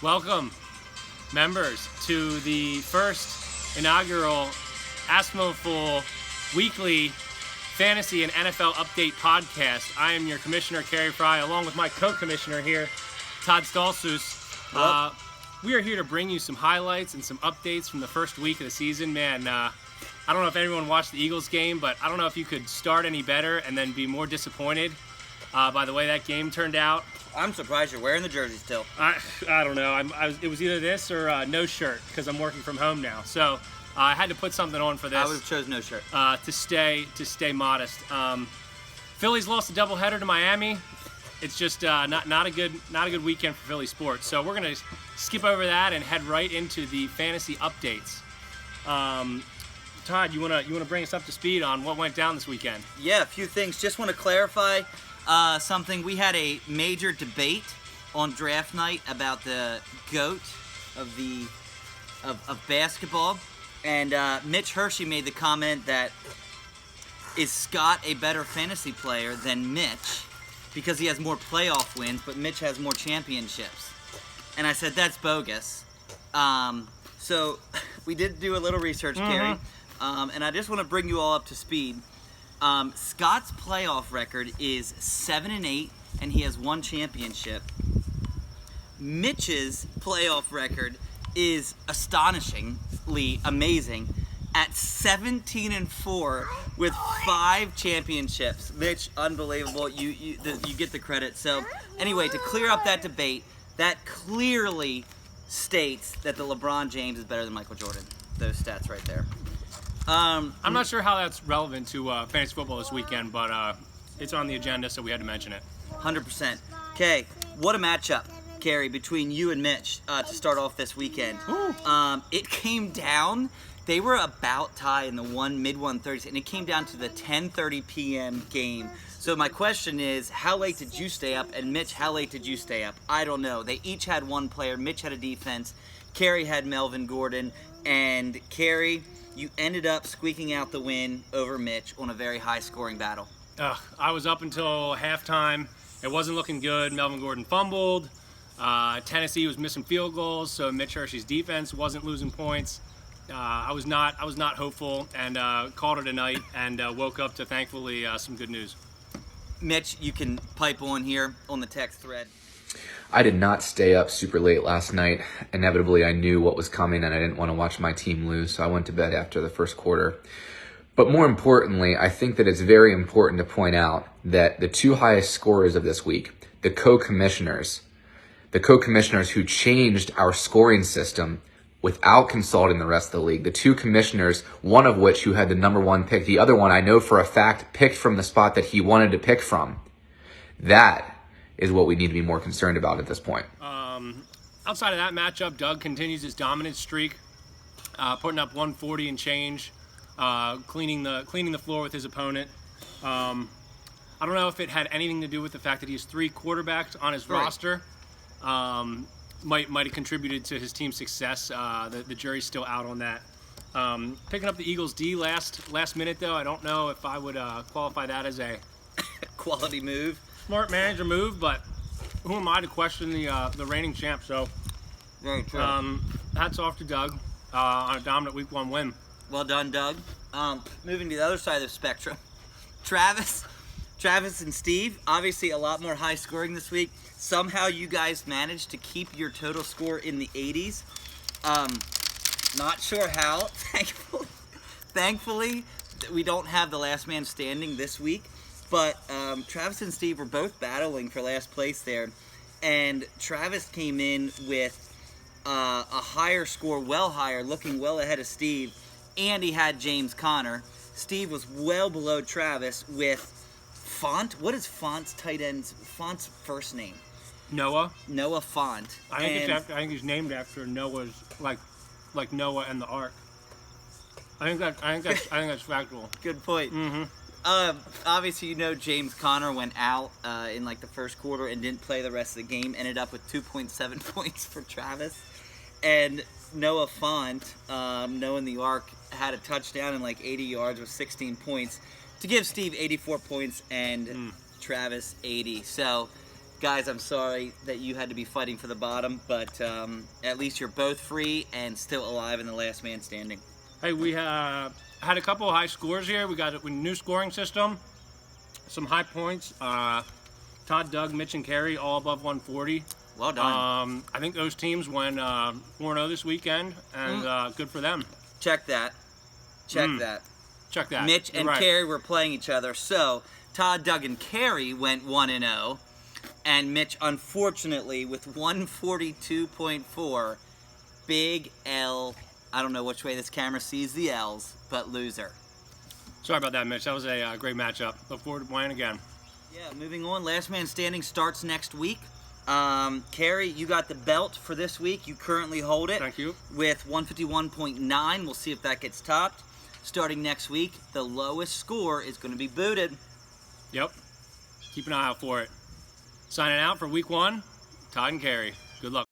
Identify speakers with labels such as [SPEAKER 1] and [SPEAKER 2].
[SPEAKER 1] Welcome, members, to the first inaugural Asthmaful weekly fantasy and NFL update podcast. I am your commissioner, Kerry Fry, along with my co-commissioner here, Todd Stolzus. We are here to bring you some highlights and some updates from the first week of the season. Man, I don't know if anyone watched the Eagles game, but I don't know if you could start any better and then be more disappointed by the way that game turned out.
[SPEAKER 2] I'm surprised you're wearing the jersey still.
[SPEAKER 1] I don't know. It was either this or no shirt because I'm working from home now. So I had to put something on for this.
[SPEAKER 2] I would have chose no shirt.
[SPEAKER 1] To stay modest. Phillies lost a doubleheader to Miami. It's just not a good weekend for Philly sports. So we're gonna skip over that and head right into the fantasy updates. Todd, you wanna bring us up to speed on what went down this weekend?
[SPEAKER 2] Yeah, a few things. Just want to clarify something. We had a major debate on draft night about the GOAT of basketball, and Mitch Hershey made the comment that is Scott a better fantasy player than Mitch because he has more playoff wins, but Mitch has more championships. And I said that's bogus. So we did do a little research, Kerry, and I just want to bring you all up to speed. Scott's playoff record is 7-8, and he has one championship. Mitch's playoff record is astonishingly amazing at 17-4 with 5 championships. Mitch, unbelievable. You get the credit. So anyway, to clear up that debate, that clearly states that the LeBron James is better than Michael Jordan. Those stats right there.
[SPEAKER 1] I'm not sure how that's relevant to fantasy football this weekend, but it's on the agenda, so we had to mention it.
[SPEAKER 2] 100%. Okay, what a matchup, Kerry, between you and Mitch to start off this weekend. It came down. They were about tie in the mid-130s, and it came down to the 10:30 p.m. game. So my question is, how late did you stay up? And Mitch, how late did you stay up? I don't know. They each had one player. Mitch had a defense. Kerry had Melvin Gordon. And Kerry, you ended up squeaking out the win over Mitch on a very high-scoring battle.
[SPEAKER 1] I was up until halftime. It wasn't looking good. Melvin Gordon fumbled. Tennessee was missing field goals, so Mitch Hershey's defense wasn't losing points. I was not hopeful and called it a night and woke up to thankfully some good news.
[SPEAKER 2] Mitch, you can pipe on here on the text thread.
[SPEAKER 3] I did not stay up super late last night. Inevitably, I knew what was coming and I didn't want to watch my team lose, so I went to bed after the first quarter. But more importantly, I think that it's very important to point out that the two highest scorers of this week, the co-commissioners who changed our scoring system without consulting the rest of the league, the two commissioners, one of which who had the number one pick, the other one I know for a fact picked from the spot that he wanted to pick from. That is what we need to be more concerned about at this point.
[SPEAKER 1] Outside of that matchup, Doug continues his dominant streak, putting up 140 and change, cleaning the floor with his opponent. I don't know if it had anything to do with the fact that he has 3 quarterbacks on his roster. Might have contributed to his team's success. The jury's still out on that. Picking up the Eagles D last minute though, I don't know if I would qualify that as a
[SPEAKER 2] Quality move.
[SPEAKER 1] Smart manager move, but who am I to question the reigning champ? So,
[SPEAKER 2] Very true.
[SPEAKER 1] hats off to Doug on a dominant Week 1 win.
[SPEAKER 2] Well done, Doug. Moving to the other side of the spectrum, Travis and Steve, obviously a lot more high scoring this week. Somehow you guys managed to keep your total score in the 80s. Not sure how. Thankfully, we don't have the last man standing this week. But Travis and Steve were both battling for last place there. And Travis came in with a higher score, well higher, looking well ahead of Steve. And he had James Conner. Steve was well below Travis with Font. What is Font's first name?
[SPEAKER 1] Noah
[SPEAKER 2] Font.
[SPEAKER 1] I think he's named after Noah's like Noah and the Ark. I think that's factual.
[SPEAKER 2] Good point. Obviously, you know James Conner went out in like the first quarter and didn't play the rest of the game. Ended up with 2.7 points for Travis. And Noah Font, Noah in the Ark, had a touchdown and like 80 yards with 16 points to give Steve 84 points and Travis 80. So Guys, I'm sorry that you had to be fighting for the bottom, but at least you're both free and still alive in the last man standing.
[SPEAKER 1] Hey, we had a couple of high scores here. We got a new scoring system, some high points. Todd, Doug, Mitch, and Kerry all above 140.
[SPEAKER 2] Well done.
[SPEAKER 1] I think those teams went 4-0 this weekend, and good for them.
[SPEAKER 2] Check that. Check that.
[SPEAKER 1] Check that.
[SPEAKER 2] Mitch
[SPEAKER 1] You're
[SPEAKER 2] and
[SPEAKER 1] right.
[SPEAKER 2] Kerry were playing each other, so Todd, Doug, and Kerry went 1-0, and Mitch, unfortunately, with 142.4, big L. I don't know which way this camera sees the L's, but loser.
[SPEAKER 1] Sorry about that, Mitch. That was a great matchup. Look forward to playing again.
[SPEAKER 2] Yeah, moving on. Last man standing starts next week. Kerry, you got the belt for this week. You currently hold it.
[SPEAKER 1] Thank you.
[SPEAKER 2] With 151.9. We'll see if that gets topped. Starting next week, the lowest score is going to be booted.
[SPEAKER 1] Yep. Keep an eye out for it. Signing out for week 1, Todd and Kerry. Good luck.